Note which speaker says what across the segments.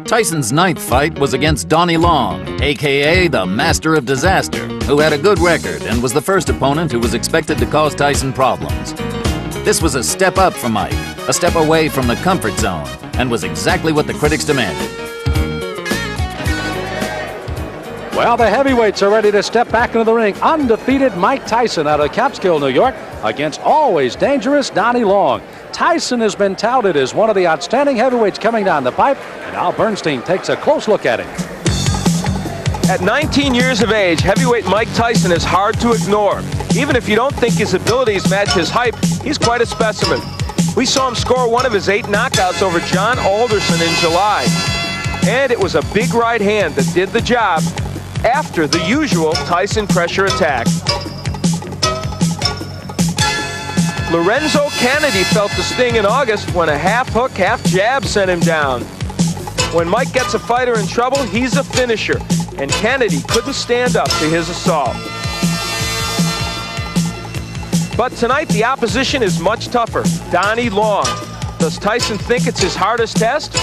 Speaker 1: Tyson's ninth fight was against Donnie Long, a.k.a. the Master of Disaster, who had a good record and was the first opponent who was expected to cause Tyson problems. This was a step up for Mike, a step away from the comfort zone, and was exactly what the critics demanded.
Speaker 2: Well, the heavyweights are ready to step back into the ring. Undefeated Mike Tyson out of Catskill, New York, against always dangerous Donnie Long. Tyson has been touted as one of the outstanding heavyweights coming down the pipe, and Al Bernstein takes a close look at him.
Speaker 3: At 19 years of age, heavyweight Mike Tyson is hard to ignore. Even if you don't think his abilities match his hype, he's quite a specimen. We saw him score one of his 8 knockouts over John Alderson in July. And it was a big right hand that did the job after the usual Tyson pressure attack. Lorenzo Kennedy felt the sting in August when a half hook, half jab sent him down. When Mike gets a fighter in trouble, he's a finisher, and Kennedy couldn't stand up to his assault. But tonight, the opposition is much tougher. Donnie Long. Does Tyson think it's his hardest test?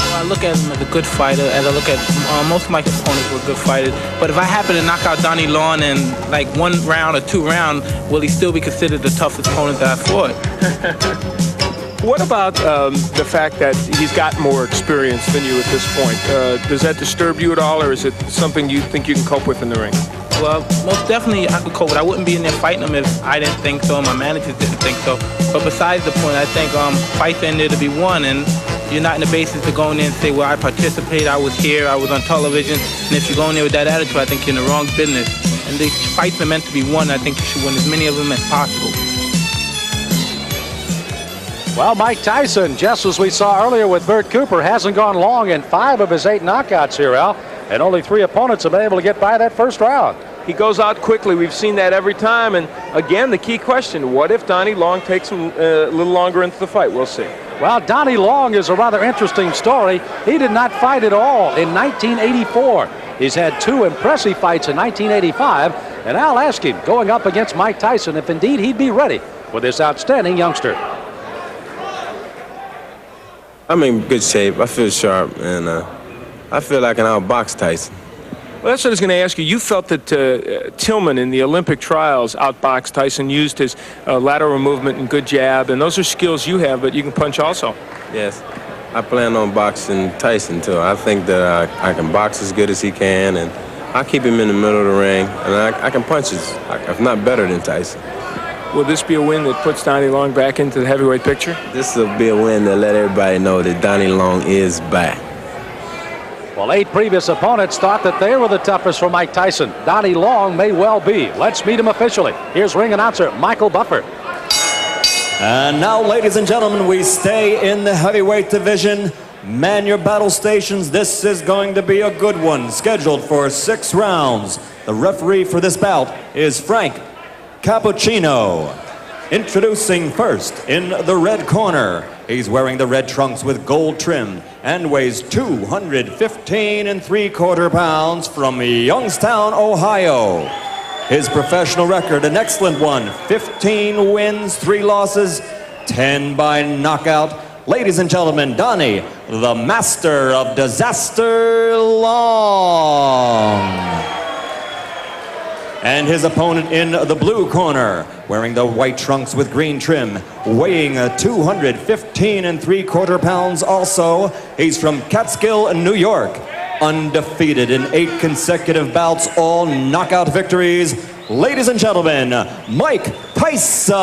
Speaker 4: I look at him as a good fighter, as I look at most of my opponents were good fighters. But if I happen to knock out Donnie Long in like 1 round or 2 rounds, will he still be considered the toughest opponent that I fought?
Speaker 3: What about the fact that he's got more experience than you at this point? Does that disturb you at all, or is it something you think you can cope with in the ring?
Speaker 4: Well, most definitely I could cope with it. I wouldn't be in there fighting him if I didn't think so and my managers didn't think so. But besides the point, I think fights in there to be won, and you're not in the basis to go in there and say, well, I participated, I was here, I was on television. And if you go in there with that attitude, I think you're in the wrong business. And these fights are meant to be won. I think you should win as many of them as possible.
Speaker 2: Well, Mike Tyson, just as we saw earlier with Bert Cooper, hasn't gone long in 5 of his 8 knockouts here, Al. And only 3 opponents have been able to get by that first round.
Speaker 3: He goes out quickly. We've seen that every time. And again, the key question, what if Donnie Long takes him a little longer into the fight? We'll see.
Speaker 2: Well, Donnie Long is a rather interesting story. He did not fight at all in 1984. He's had 2 impressive fights in 1985. And I'll ask him, going up against Mike Tyson, if indeed he'd be ready for this outstanding youngster.
Speaker 5: I'm in good shape. I feel sharp, and I feel like I can outbox Tyson.
Speaker 3: Well, that's what I was going to ask you. You felt that Tillman in the Olympic trials outboxed Tyson, used his lateral movement and good jab, and those are skills you have, but you can punch also.
Speaker 5: Yes. I plan on boxing Tyson, too. I think that I can box as good as he can, and I keep him in the middle of the ring, and I can punch if not better than Tyson.
Speaker 3: Will this be a win that puts Donnie Long back into the heavyweight picture?
Speaker 5: This will be a win that let everybody know that Donnie Long is back.
Speaker 2: Well, 8 previous opponents thought that they were the toughest for Mike Tyson. Donnie Long may well be. Let's meet him officially. Here's ring announcer Michael Buffer.
Speaker 6: And now, ladies and gentlemen, we stay in the heavyweight division. Man your battle stations. This is going to be a good one, scheduled for 6 rounds. The referee for this bout is Frank Cappuccino. Introducing first in the red corner. He's wearing the red trunks with gold trim and weighs 215 3/4 pounds from Youngstown, Ohio. His professional record, an excellent one, 15 wins, 3 losses, 10 by knockout. Ladies and gentlemen, Donnie, the Master of Disaster Long. And his opponent in the blue corner, wearing the white trunks with green trim, weighing 215 3/4 pounds also. He's from Catskill, New York. Undefeated in 8 consecutive bouts, all knockout victories. Ladies and gentlemen, Mike Tyson.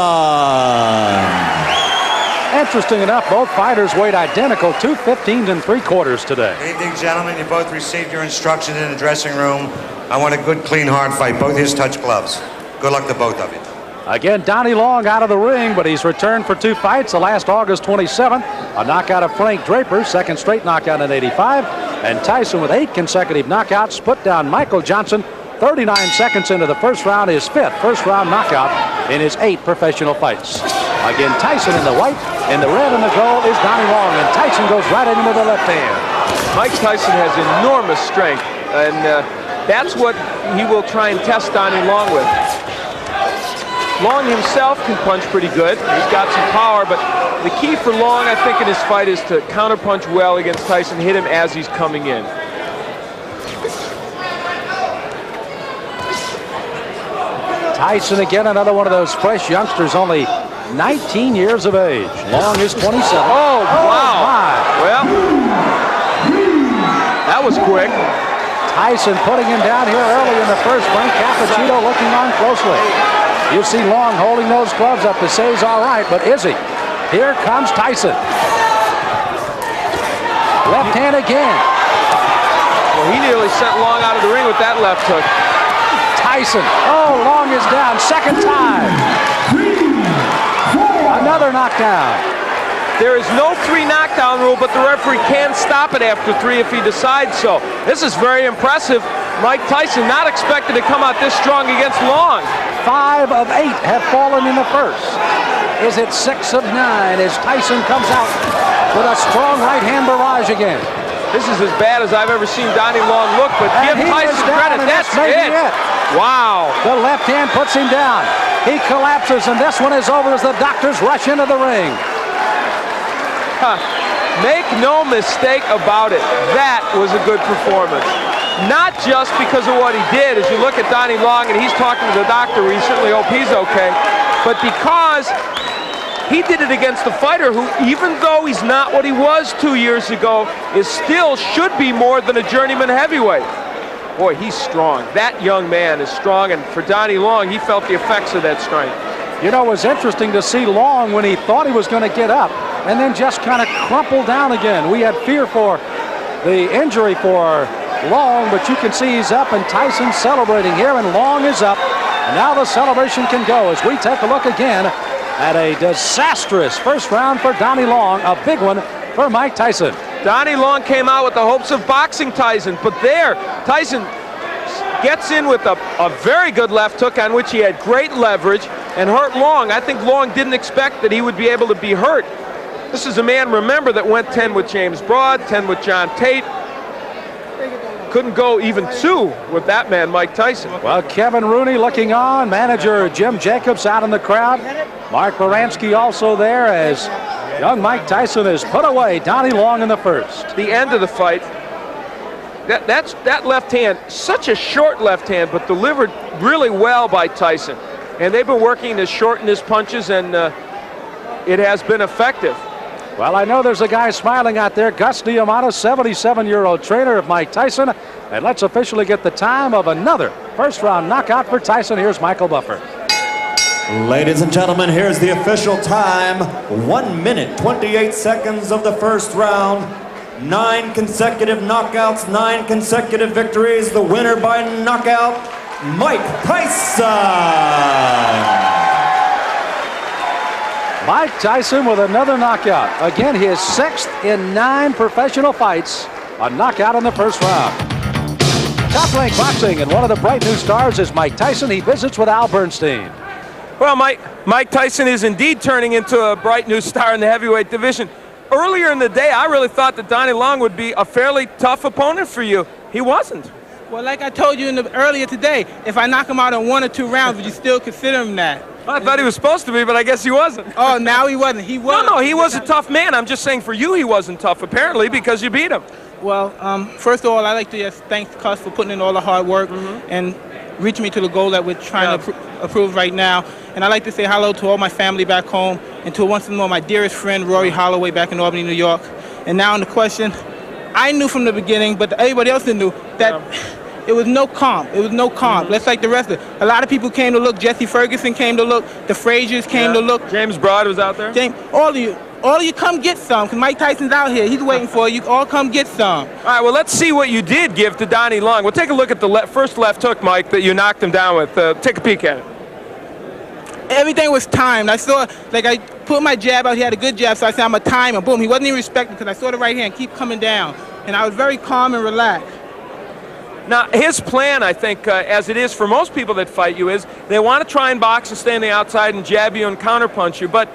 Speaker 2: Interesting enough, both fighters weighed identical, 215 3/4 today.
Speaker 7: Good evening, gentlemen. You both received your instructions in the dressing room. I want a good, clean, hard fight. Both his touch gloves. Good luck to both of you.
Speaker 2: Again, Donnie Long out of the ring, but he's returned for 2 fights. The last August 27th, a knockout of Frank Draper, 2nd straight knockout in '85. And Tyson with 8 consecutive knockouts, put down Michael Johnson 39 seconds into the first round, his 5th first-round knockout in his 8 professional fights. Again, Tyson in the white, in the red and the gold is Donnie Long, and Tyson goes right in with the left hand.
Speaker 3: Mike Tyson has enormous strength, and that's what he will try and test Donnie Long with. Long himself can punch pretty good. He's got some power, but the key for Long, I think, in his fight is to counterpunch well against Tyson, hit him as he's coming in.
Speaker 2: Tyson again, another one of those fresh youngsters, only 19 years of age. Long is 27.
Speaker 3: Oh, wow.
Speaker 2: My.
Speaker 3: Well, that was quick.
Speaker 2: Tyson putting him down here early in the first. Frank Cappuccino looking on closely. You see Long holding those gloves up to say he's all right, but is he? Here comes Tyson. Left hand again.
Speaker 3: Well, he nearly sent Long out of the ring with that left hook.
Speaker 2: Tyson. Oh, Long is down. Second time. Another knockdown.
Speaker 3: There is no 3 knockdown rule, but the referee can stop it after 3 if he decides so. This is very impressive. Mike Tyson not expected to come out this strong against Long.
Speaker 2: 5 of 8 have fallen in the first. Is it 6 of 9 as Tyson comes out with a strong right hand barrage again?
Speaker 3: This is as bad as I've ever seen Donnie Long look, but give Tyson credit. That's it. Wow.
Speaker 2: The left hand puts him down. He collapses, and this one is over as the doctors rush into the ring.
Speaker 3: Make no mistake about it. That was a good performance. Not just because of what he did, as you look at Donnie Long and he's talking to the doctor, we certainly hope he's okay, but because he did it against a fighter who, even though he's not what he was 2 years ago, is still should be more than a journeyman heavyweight. Boy, he's strong. That young man is strong, and for Donnie Long, he felt the effects of that strength.
Speaker 2: You know, it was interesting to see Long when he thought he was going to get up and then just kind of crumple down again. We had fear for the injury for Long, but you can see he's up, and Tyson's celebrating here, and Long is up. And now the celebration can go as we take a look again at a disastrous first round for Donnie Long, a big one for Mike Tyson.
Speaker 3: Donnie Long came out with the hopes of boxing Tyson, but there, Tyson gets in with a very good left hook on which he had great leverage and hurt Long. I think Long didn't expect that he would be able to be hurt. This is a man, remember, that went 10 with James Broad, 10 with John Tate. Couldn't go even 2 with that man, Mike Tyson.
Speaker 2: Well, Kevin Rooney looking on, manager Jim Jacobs out in the crowd. Mark Baranski also there as young Mike Tyson has put away Donnie Long in the first.
Speaker 3: The end of the fight, that left hand, such a short left hand, but delivered really well by Tyson. And they've been working to shorten his punches, and it has been effective.
Speaker 2: Well, I know there's a guy smiling out there, Gus Diamano, 77-year-old trainer of Mike Tyson. And let's officially get the time of another first-round knockout for Tyson. Here's Michael Buffer.
Speaker 6: Ladies and gentlemen, here's the official time. 1 minute, 28 seconds of the first round. 9 consecutive knockouts, 9 consecutive victories. The winner by knockout, Mike Tyson.
Speaker 2: Mike Tyson with another knockout. Again, his 6th in 9 professional fights. A knockout in the first round. Top Rank Boxing, and one of the bright new stars is Mike Tyson. He visits with Al Bernstein.
Speaker 3: Well, Mike Tyson is indeed turning into a bright new star in the heavyweight division. Earlier in the day, I really thought that Donnie Long would be a fairly tough opponent for you. He wasn't.
Speaker 4: Well, like I told you earlier today, if I knock him out in 1 or 2 rounds, would you still consider him that?
Speaker 3: I thought he was supposed to be, but I guess he wasn't.
Speaker 4: Oh, now he wasn't. He was.
Speaker 3: No, he was a tough man. I'm just saying for you he wasn't tough, apparently, because you beat him.
Speaker 4: Well, first of all, I'd like to just thank Cus for putting in all the hard work and reaching me to the goal that we're trying to approve right now. And I'd like to say hello to all my family back home and to once more my dearest friend, Rory Holloway, back in Albany, New York. And now on the question, I knew from the beginning, but everybody else didn't know, that it was no comp. It was no comp. Let's like the rest of it. A lot of people came to look. Jesse Ferguson came to look. The Fraziers came to look.
Speaker 3: James Broad was out there.
Speaker 4: All of you come get some, because Mike Tyson's out here. He's waiting for you. All come get some.
Speaker 3: All right, well, let's see what you did give to Donnie Long. We'll take a look at the first left hook, Mike, that you knocked him down with. Take a peek at it.
Speaker 4: Everything was timed. I saw, like, I put my jab out. He had a good jab, so I said, I'm going to time him. Boom. He wasn't even respecting because I saw the right hand keep coming down. And I was very calm and relaxed.
Speaker 3: Now, his plan, I think, as it is for most people that fight you, is they want to try and box and stay on the outside and jab you and counterpunch you. But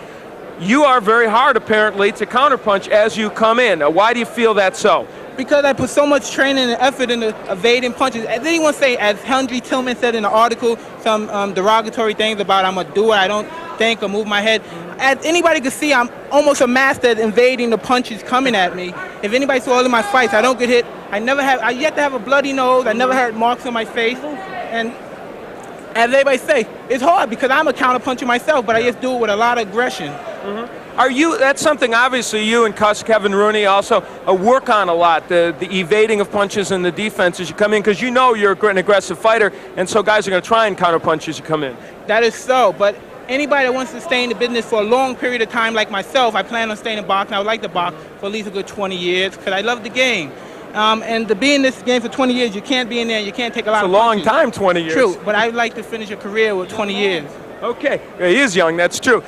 Speaker 3: you are very hard, apparently, to counterpunch as you come in. Why do you feel that's so?
Speaker 4: Because I put so much training and effort into evading punches. As anyone say, as Henry Tillman said in the article, some derogatory things about I'm a doer, I don't think or move my head. As anybody can see, I'm almost a master at invading the punches coming at me. If anybody saw all of my fights, I don't get hit. I yet to have a bloody nose. I never had marks on my face. And as everybody say, it's hard because I'm a counterpuncher myself, but I just do it with a lot of aggression.
Speaker 3: That's something obviously you and Kevin Rooney also work on a lot, the evading of punches and the defense as you come in, because you know you're an aggressive fighter, and so guys are going to try and counterpunch as you come in.
Speaker 4: That is so, but anybody that wants to stay in the business for a long period of time like myself, I plan on staying in boxing. I would like to box for at least a good 20 years because I love the game. And to be in this game for 20 years, you can't be in there, you can't take a lot of punches.
Speaker 3: It's a long time, 20 years.
Speaker 4: True, but I'd like to finish a career with 20 years.
Speaker 3: Okay, he is young, that's true.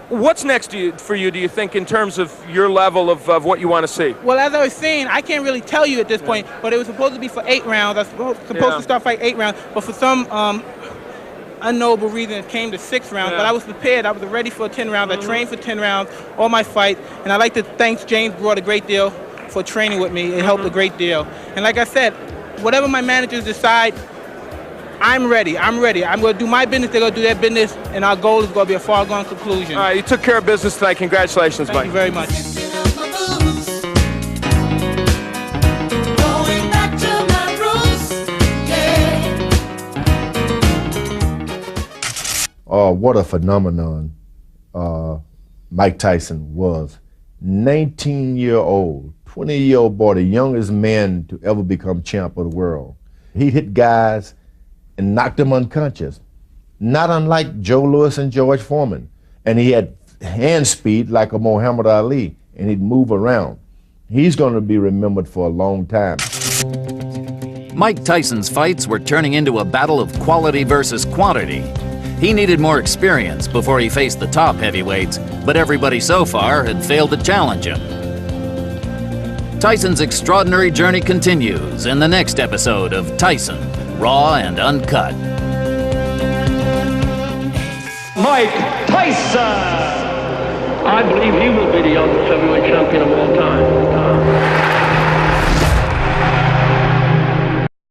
Speaker 3: What's next for you, do you think, in terms of your level of what you want to see?
Speaker 4: Well, as I was saying, I can't really tell you at this point, but it was supposed to be for 8 rounds. I was supposed to start fighting 8 rounds, but for some unknowable reason it came to 6 rounds. But I was prepared. I was ready for 10 rounds. I trained for 10 rounds, all my fights, and I'd like to thank James Broad a great deal for training with me. It helped a great deal. And like I said, whatever my managers decide, I'm ready. I'm ready. I'm going to do my business. They're going to do their business, and our goal is going to be a far-gone conclusion.
Speaker 3: All right, you took care of business tonight. Congratulations, Mike.
Speaker 4: Thank you very much.
Speaker 8: What a phenomenon Mike Tyson was. 19-year-old, 20-year-old boy, the youngest man to ever become champ of the world. He hit guys and knocked them unconscious, not unlike Joe Louis and George Foreman. And he had hand speed like a Muhammad Ali, and he'd move around. He's going to be remembered for a long time.
Speaker 1: Mike Tyson's fights were turning into a battle of quality versus quantity. He needed more experience before he faced the top heavyweights, but everybody so far had failed to challenge him. Tyson's extraordinary journey continues in the next episode of Tyson, Raw and Uncut.
Speaker 9: Mike Tyson! I believe he will be the youngest heavyweight champion of all